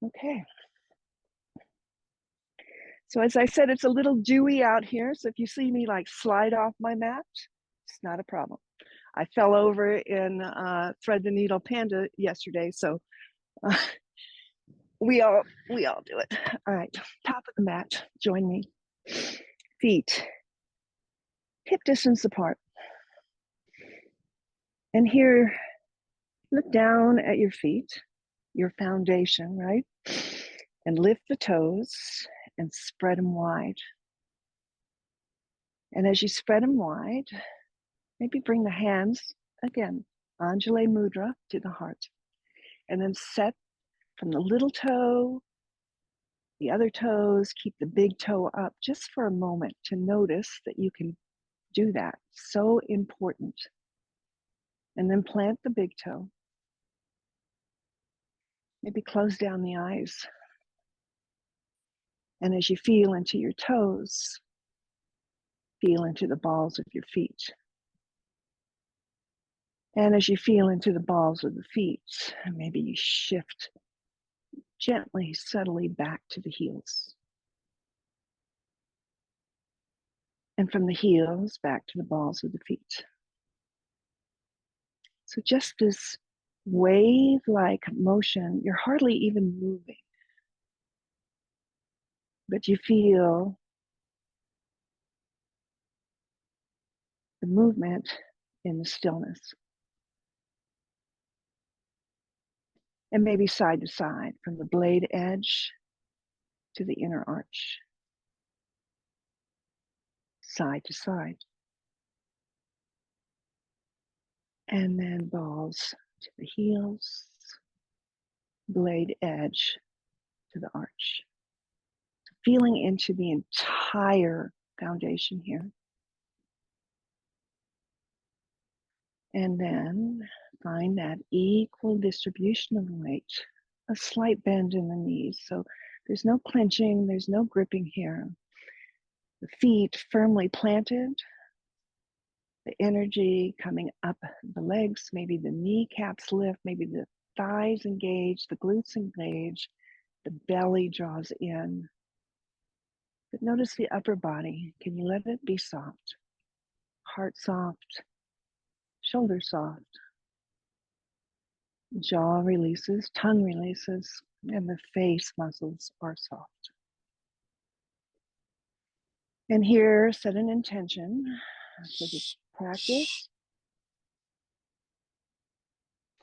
Okay. So as I said, it's a little dewy out here. So if you see me like slide off my mat, it's not a problem. I fell over in Thread the Needle Panda yesterday, so uh, we all do it. All right, top of the mat, join me. Feet hip distance apart. And here, look down at your feet, your foundation, right? And lift the toes and spread them wide. And as you spread them wide, maybe bring the hands again, Anjali Mudra to the heart. And then set from the little toe, the other toes, keep the big toe up just for a moment to notice that you can do that. So important. And then plant the big toe. Maybe close down the eyes. And as you feel into your toes, feel into the balls of your feet. And as you feel into the balls of the feet, maybe you shift gently, subtly back to the heels. And from the heels back to the balls of the feet. So just this wave-like motion, you're hardly even moving, but you feel the movement in the stillness. And maybe side to side, from the blade edge to the inner arch. Side to side. And then balls to the heels, blade edge to the arch. Feeling into the entire foundation here. And then find that equal distribution of weight, a slight bend in the knees. So there's no clenching, there's no gripping here. The feet firmly planted, the energy coming up the legs, maybe the kneecaps lift, maybe the thighs engage, the glutes engage, the belly draws in. But notice the upper body. Can you let it be soft? Heart soft, shoulder soft. Jaw releases, tongue releases, and the face muscles are soft. And here, set an intention for this practice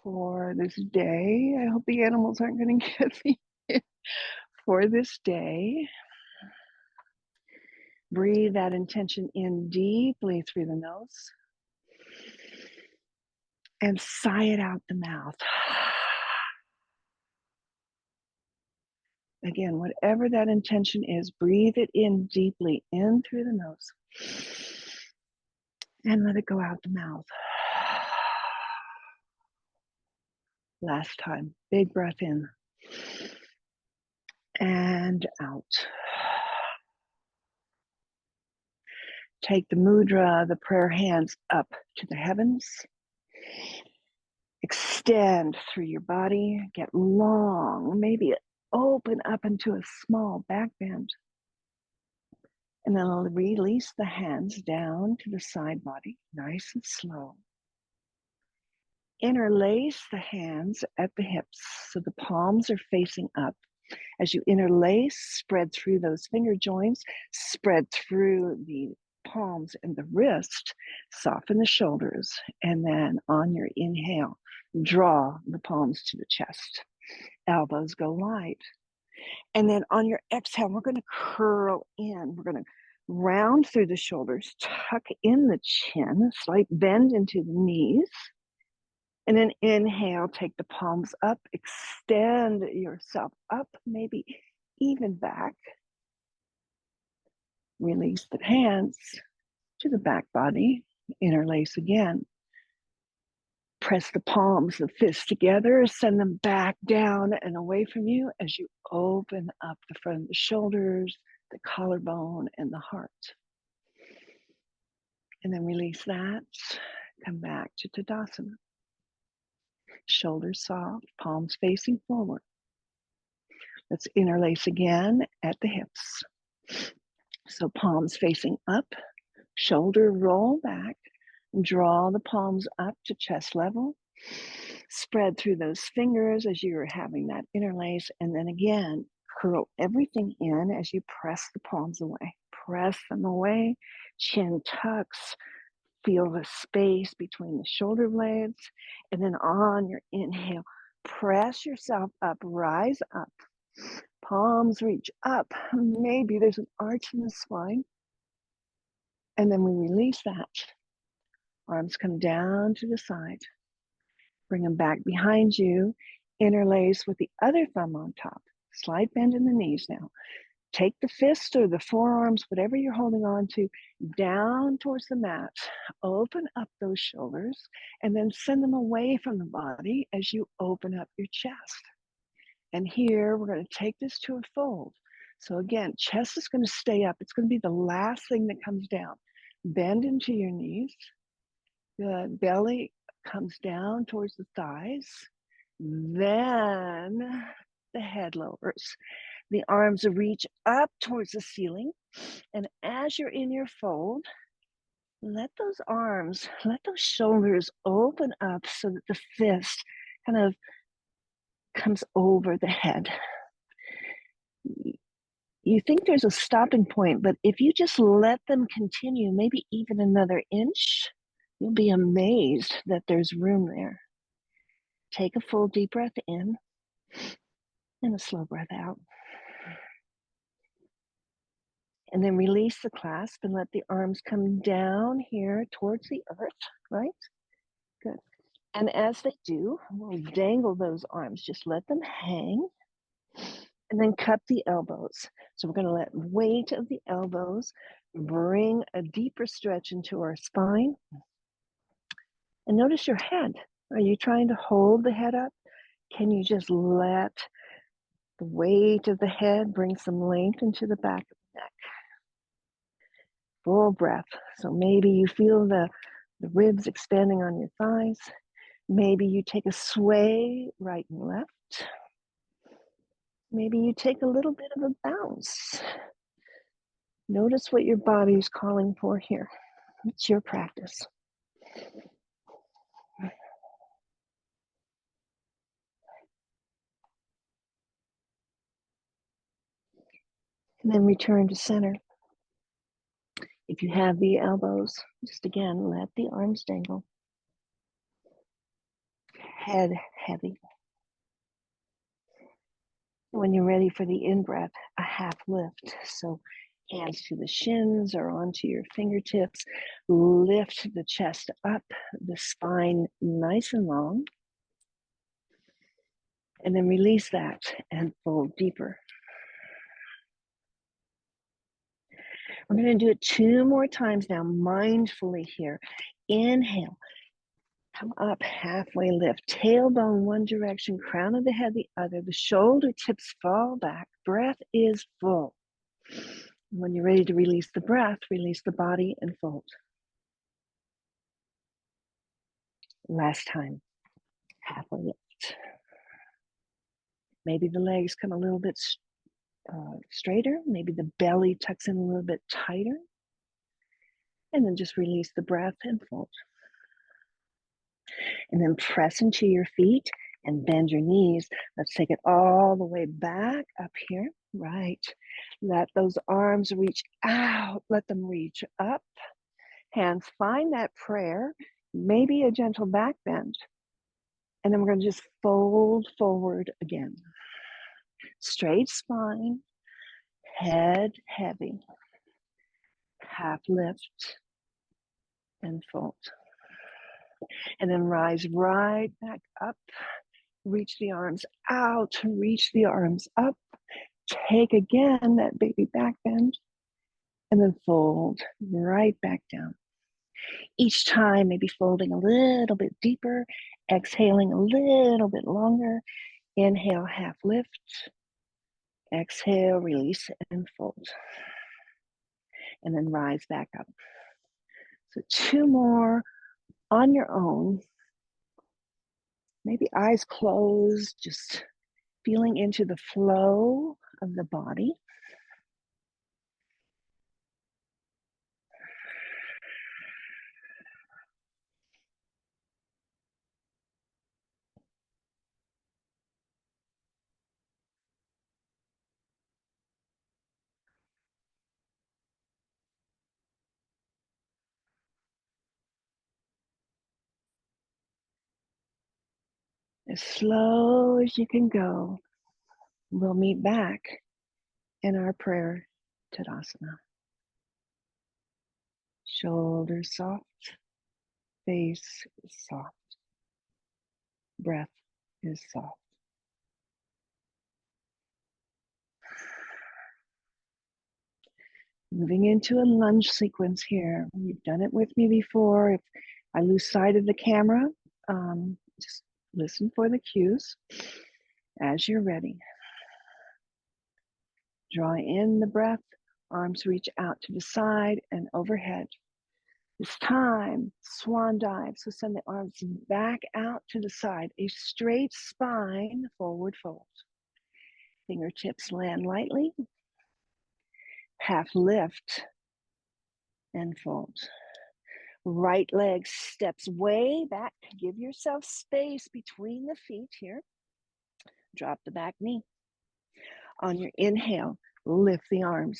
for this day. I hope the animals aren't going to get me. For this day, breathe that intention in deeply through the nose and sigh it out the mouth. Again, whatever that intention is, breathe it in deeply in through the nose and let it go out the mouth. Last time, big breath in and out. Take the mudra, the prayer hands up to the heavens. Extend through your body, get long, maybe open up into a small back bend. And then I'll release the hands down to the side body, nice and slow. Interlace the hands at the hips so the palms are facing up. As you interlace, spread through those finger joints, spread through the palms and the wrist, soften the shoulders, and then on your inhale, draw the palms to the chest. Elbows go light. And then on your exhale, we're going to curl in. We're going to round through the shoulders, tuck in the chin, slight bend into the knees. And then inhale, take the palms up, extend yourself up, maybe even back. Release the hands to the back body, interlace again. Press the palms, the fists together, send them back down and away from you as you open up the front of the shoulders, the collarbone, and the heart. And then release that, come back to Tadasana. Shoulders soft, palms facing forward. Let's interlace again at the hips. So palms facing up, shoulder roll back, draw the palms up to chest level. Spread through those fingers as you're having that interlace, and then again, curl everything in as you press the palms away. Press them away, chin tucks, feel the space between the shoulder blades, and then on your inhale, press yourself up, rise up. Palms reach up. Maybe there's an arch in the spine. And then we release that. Arms come down to the side. Bring them back behind you. Interlace with the other thumb on top. Slight bend in the knees now. Take the fist or the forearms, whatever you're holding on to, down towards the mat. Open up those shoulders and then send them away from the body as you open up your chest. And here we're going to take this to a fold. So again, chest is going to stay up. It's going to be the last thing that comes down. Bend into your knees. The belly comes down towards the thighs. Then the head lowers. The arms reach up towards the ceiling. And as you're in your fold, let those arms, let those shoulders open up so that the fist kind of comes over the head. You think there's a stopping point, but if you just let them continue, maybe even another inch, you'll be amazed that there's room there. Take a full deep breath in and a slow breath out. And then release the clasp and let the arms come down here towards the earth, right? Good. And as they do, we'll dangle those arms. Just let them hang. And then cup the elbows. So we're going to let weight of the elbows bring a deeper stretch into our spine. And notice your head. Are you trying to hold the head up? Can you just let the weight of the head bring some length into the back of the neck? Full breath. So maybe you feel the ribs expanding on your thighs. Maybe you take a sway right and left. Maybe you take a little bit of a bounce. Notice what your body is calling for here. It's your practice. And then return to center. If you have the elbows, just again, let the arms dangle. Head heavy. When you're ready for the in-breath, a half lift. So hands to the shins or onto your fingertips. Lift the chest up, the spine nice and long. And then release that and fold deeper. We're going to do it 2 more times now, mindfully here. Inhale. Come up, halfway lift. Tailbone one direction, crown of the head the other. The shoulder tips fall back. Breath is full. When you're ready to release the breath, release the body and fold. Last time. Halfway lift. Maybe the legs come a little bit straighter. Maybe the belly tucks in a little bit tighter. And then just release the breath and fold. And then press into your feet and bend your knees. Let's take it all the way back up here. Right. Let those arms reach out. Let them reach up. Hands find that prayer. Maybe a gentle back bend. And then we're going to just fold forward again. Straight spine. Head heavy. Half lift and fold. And then rise right back up. Reach the arms out, reach the arms up. Take again that baby back bend. And then fold right back down. Each time, maybe folding a little bit deeper. Exhaling a little bit longer. Inhale, half lift. Exhale, release and fold. And then rise back up. So 2 more on your own. Maybe eyes closed, just feeling into the flow of the body. As slow as you can go. We'll meet back in our prayer Tadasana. Shoulders soft, face is soft, breath is soft. Moving into a lunge sequence here. You've done it with me before. If I lose sight of the camera, just listen for the cues as you're ready. Draw in the breath, arms reach out to the side and overhead. This time, swan dive. So send the arms back out to the side, a straight spine, forward fold. Fingertips land lightly, half lift and fold. Right leg steps way back. Give yourself space between the feet here. Drop the back knee. On your inhale, lift the arms.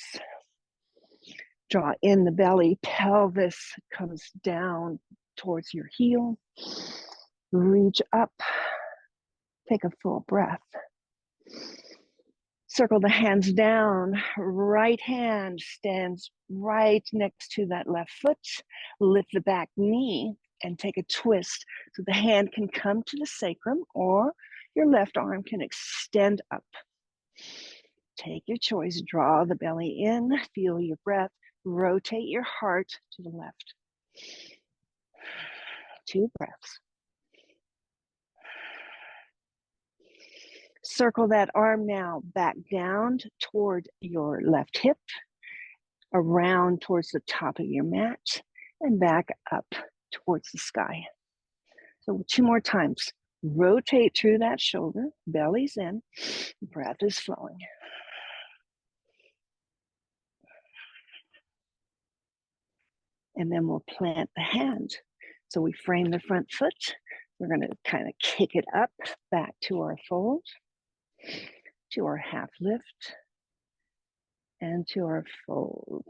Draw in the belly. Pelvis comes down towards your heel. Reach up. Take a full breath. Circle the hands down. Right hand stands right next to that left foot. Lift the back knee and take a twist so the hand can come to the sacrum or your left arm can extend up. Take your choice. Draw the belly in. Feel your breath. Rotate your heart to the left. 2 breaths. Circle that arm now back down toward your left hip, around towards the top of your mat, and back up towards the sky. So 2 more times. Rotate through that shoulder, belly's in, breath is flowing. And then we'll plant the hand. So we frame the front foot. We're going to kind of kick it up back to our fold, to our half lift, and to our fold.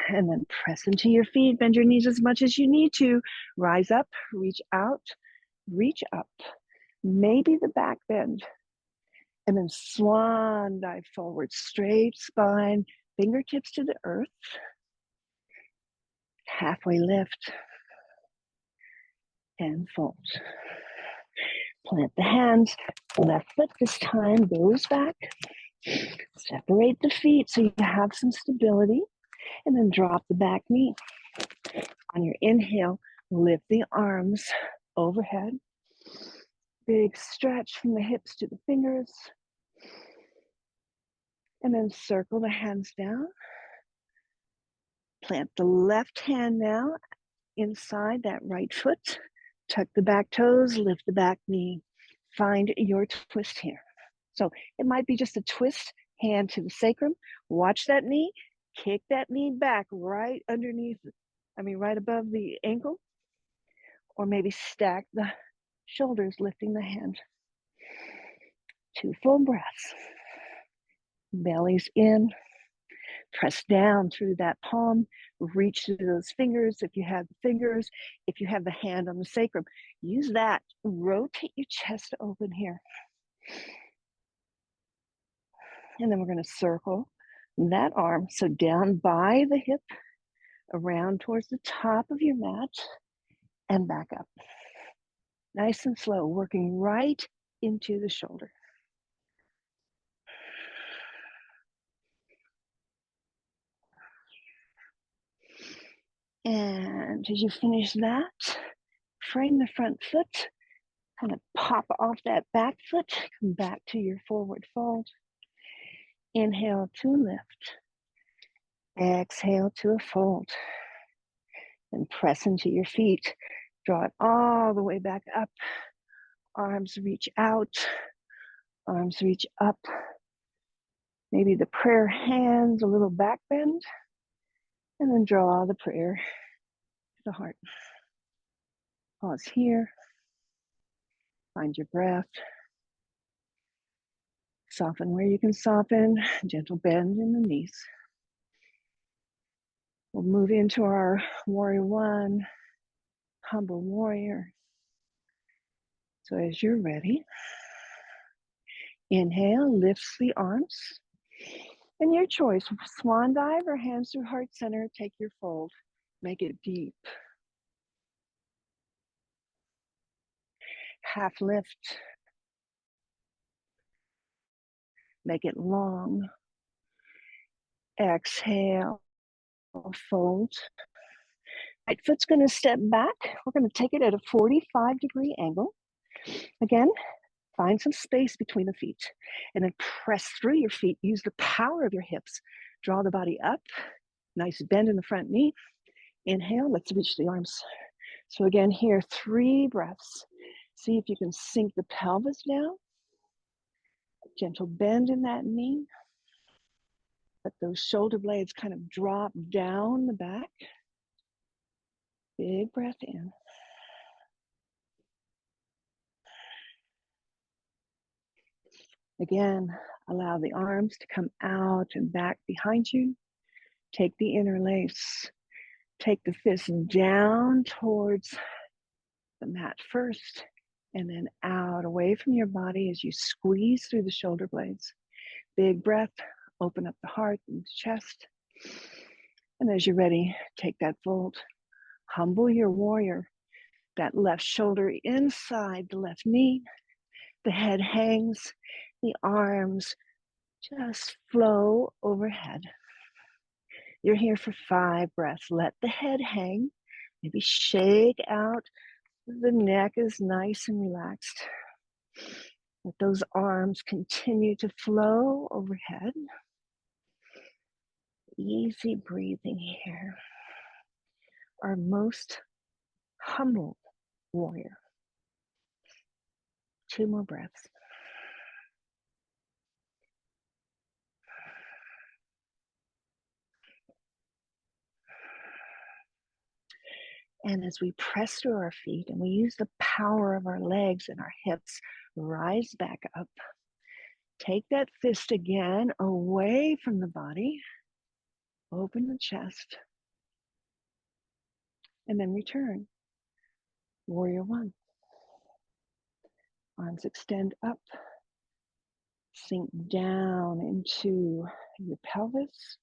And then press into your feet, bend your knees as much as you need to. Rise up, reach out, reach up. Maybe the back bend. And then swan dive forward, straight spine, fingertips to the earth. Halfway lift and fold. Plant the hands, left foot this time goes back. Separate the feet so you have some stability, and then drop the back knee. On your inhale, lift the arms overhead. Big stretch from the hips to the fingers. And then circle the hands down. Plant the left hand now inside that right foot. Tuck the back toes, lift the back knee. Find your twist here. So it might be just a twist, hand to the sacrum. Watch that knee, kick that knee back right underneath, right above the ankle. Or maybe stack the shoulders, lifting the hand. 2 full breaths. Belly's in. Press down through that palm. Reach through those fingers if you have the fingers. If you have the hand on the sacrum, use that. Rotate your chest open here. And then we're going to circle that arm. So down by the hip, around towards the top of your mat, and back up. Nice and slow, working right into the shoulder. And as you finish that, frame the front foot, kind of pop off that back foot, come back to your forward fold. Inhale to lift. Exhale to a fold. Then press into your feet. Draw it all the way back up. Arms reach out Arms reach up. Maybe the prayer hands, a little back bend, and then draw the prayer to the heart. Pause here. Find your breath. Soften where you can soften. Gentle bend in the knees. We'll move into our warrior one, humble warrior. So as you're ready, inhale, lifts the arms. And your choice, swan dive or hands through heart center, take your fold. Make it deep. Half lift. Make it long. Exhale, fold. Right foot's gonna step back. We're gonna take it at a 45-degree angle. Again, find some space between the feet and then press through your feet. Use the power of your hips. Draw the body up. Nice bend in the front knee. Inhale, let's reach the arms. So again, here, 3 breaths. See if you can sink the pelvis down. Gentle bend in that knee. Let those shoulder blades kind of drop down the back. Big breath in. Again, allow the arms to come out and back behind you. Take the interlace. Take the fists down towards the mat first, and then out away from your body as you squeeze through the shoulder blades. Big breath, open up the heart and the chest. And as you're ready, take that fold. Humble your warrior. That left shoulder inside the left knee. The head hangs. The arms just flow overhead. You're here for 5 breaths. Let the head hang. Maybe shake out. The neck is nice and relaxed. Let those arms continue to flow overhead. Easy breathing here. Our most humble warrior. 2 more breaths. And as we press through our feet and we use the power of our legs and our hips, rise back up. Take that fist again away from the body. Open the chest. And then return. Warrior one. Arms extend up. Sink down into your pelvis.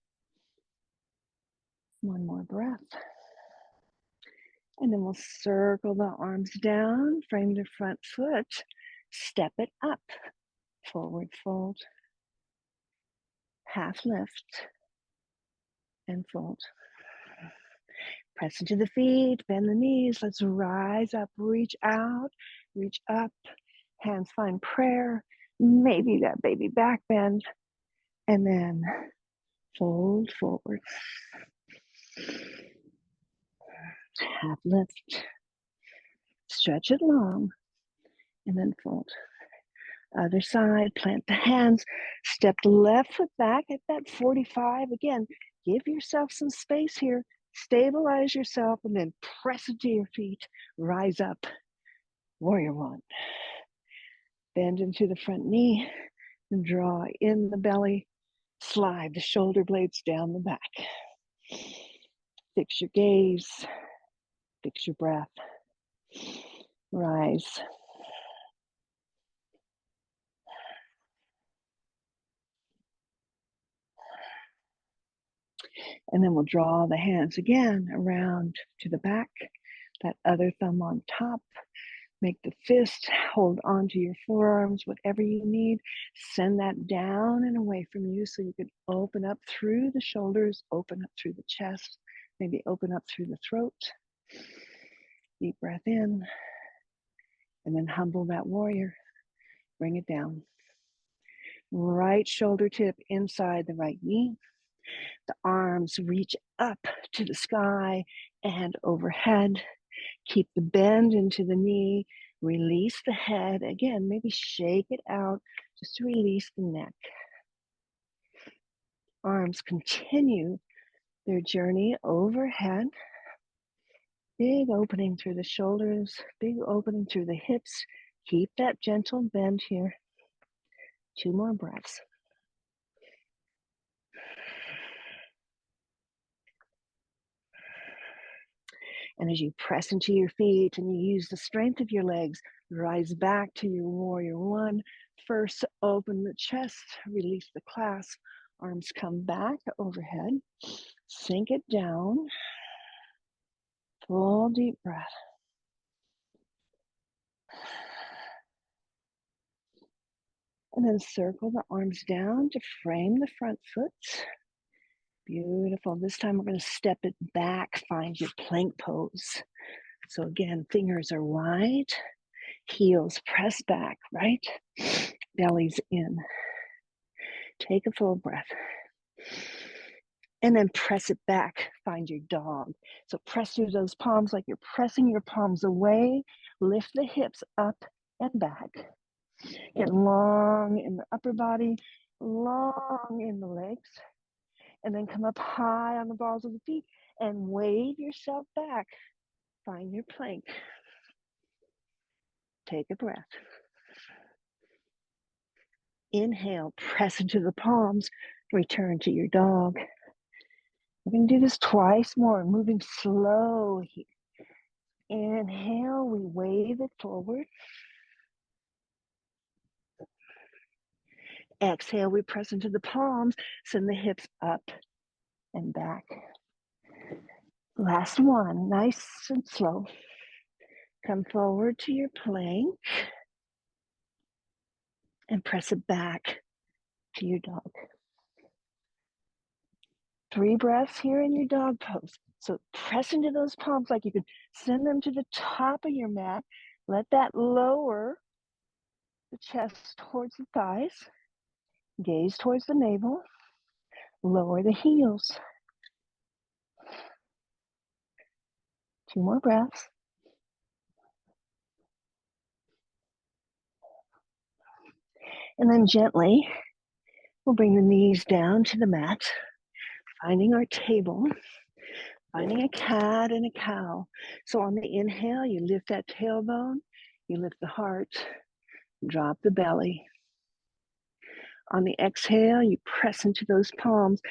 1 more breath. And then we'll circle the arms down, frame the front foot, step it up, forward fold, half lift, and fold. Press into the feet, bend the knees, let's rise up, reach out, reach up, hands find prayer, maybe that baby back bend, and then fold forward. Half lift, stretch it long, and then fold. Other side, plant the hands, step the left foot back at that 45. Again, give yourself some space here, stabilize yourself, and then press into your feet, rise up, warrior one. Bend into the front knee, and draw in the belly, slide the shoulder blades down the back. Fix your gaze, fix your breath, rise. And then we'll draw the hands again around to the back, that other thumb on top. Make the fist hold onto your forearms, whatever you need. Send that down and away from you so you can open up through the shoulders, open up through the chest, maybe open up through the throat. Deep breath in, and then humble that warrior. Bring it down. Right shoulder tip inside the right knee. The arms reach up to the sky and overhead. Keep the bend into the knee. Release the head. Again, maybe shake it out just to release the neck. Arms continue their journey overhead. Big opening through the shoulders, big opening through the hips. Keep that gentle bend here. 2 more breaths. And as you press into your feet and you use the strength of your legs, rise back to your warrior one. First, open the chest, release the clasp. Arms come back overhead. Sink it down. Full deep breath. And then circle the arms down to frame the front foot. Beautiful. This time we're going to step it back, find your plank pose. So again, fingers are wide, heels press back, right? Belly's in. Take a full breath. And then press it back, find your dog. So press through those palms like you're pressing your palms away. Lift the hips up and back. Get long in the upper body, long in the legs. And then come up high on the balls of the feet and wave yourself back. Find your plank. Take a breath. Inhale, press into the palms, return to your dog. We're going to do this twice more, moving slow here. Inhale, we wave it forward. Exhale, we press into the palms, send the hips up and back. Last one, nice and slow. Come forward to your plank and press it back to your dog. 3 breaths here in your dog pose. So press into those palms like you could send them to the top of your mat. Let that lower the chest towards the thighs. Gaze towards the navel. Lower the heels. 2 more breaths. And then gently, we'll bring the knees down to the mat, finding our table, finding a cat and a cow. So on the inhale, you lift that tailbone, you lift the heart, drop the belly. On the exhale, you press into those palms,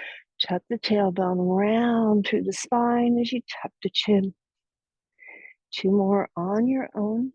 tuck the tailbone round through the spine as you tuck the chin. 2 more on your own.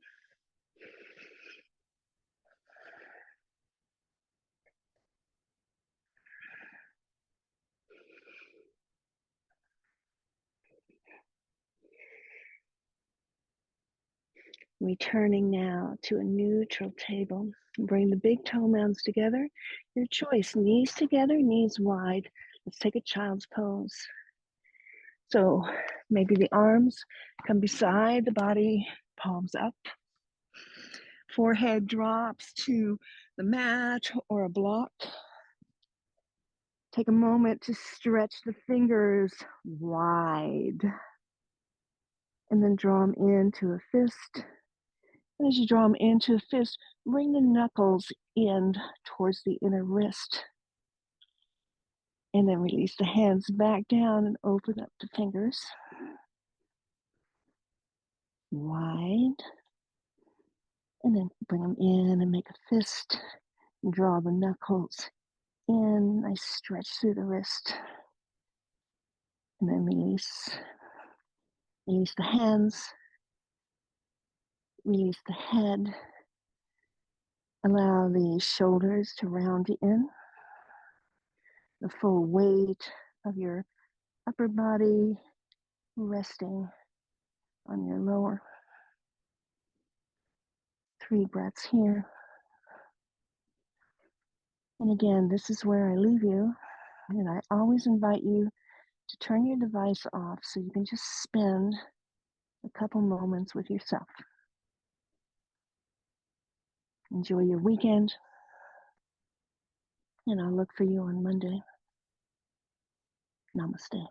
Returning now to a neutral table. Bring the big toe mounds together. Your choice, knees together, knees wide. Let's take a child's pose. So maybe the arms come beside the body, palms up. Forehead drops to the mat or a block. Take a moment to stretch the fingers wide. And then draw them into a fist. And as you draw them into a fist, bring the knuckles in towards the inner wrist. And then release the hands back down and open up the fingers. Wide. And then bring them in and make a fist. And draw the knuckles in. Nice stretch through the wrist. And then release. Release the hands. Release the head. Allow the shoulders to round in. The full weight of your upper body resting on your lower. 3 breaths here. And again, this is where I leave you. And I always invite you to turn your device off so you can just spend a couple moments with yourself. Enjoy your weekend. And I'll look for you on Monday. Namaste.